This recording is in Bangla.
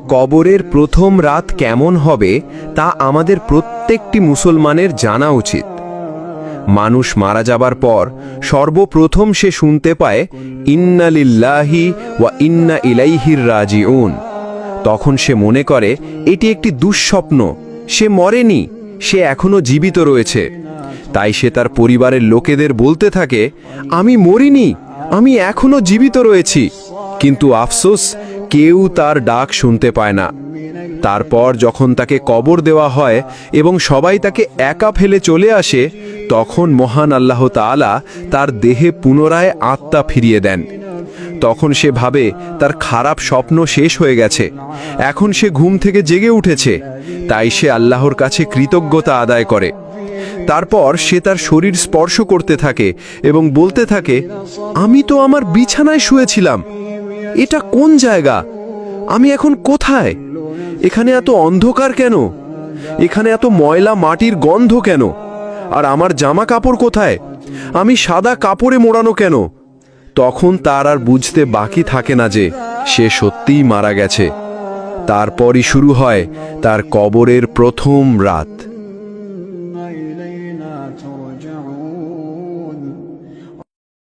কবরের প্রথম রাত কেমন হবে তা আমাদের প্রত্যেকটি মুসলমানের জানা উচিত। মানুষ মারা যাবার পর সর্বপ্রথম সে শুনতে পায় ইন্না লিল্লাহি ওয়া ইন্না ইলাইহির রাজিউন। তখন সে মনে করে এটি একটি দুঃস্বপ্ন, সে মরেনি, সে এখনো জীবিত রয়েছে। তাই সে তার পরিবারের লোকেদের বলতে থাকে, আমি মরিনি, আমি এখনো জীবিত রয়েছি। কিন্তু আফসোস, কেউ তার ডাক শুনতে পায় না। তারপর যখন তাকে কবর দেওয়া হয় এবং সবাই তাকে একা ফেলে চলে আসে, তখন মহান আল্লাহ তাআলা তার দেহে পুনরায় আত্মা ফিরিয়ে দেন। তখন সে ভাবে তার খারাপ স্বপ্ন শেষ হয়ে গেছে, এখন সে ঘুম থেকে জেগে উঠেছে। তাই সে আল্লাহর কাছে কৃতজ্ঞতা আদায় করে। তারপর সে তার শরীর স্পর্শ করতে থাকে এবং বলতে থাকে, আমি তো আমার বিছানায় শুয়েছিলাম, এটা কোন জায়গা? আমি এখন কোথায়? এখানে এত অন্ধকার কেন? এখানে এত ময়লা মাটির গন্ধ কেন? আর আমার জামা কাপড় কোথায়? আমি সাদা কাপড়ে মোড়ানো কেন? তখন তার আর বুঝতে বাকি থাকে না যে সে সত্যিই মারা গেছে। তারপরই শুরু হয় তার কবরের প্রথম রাত।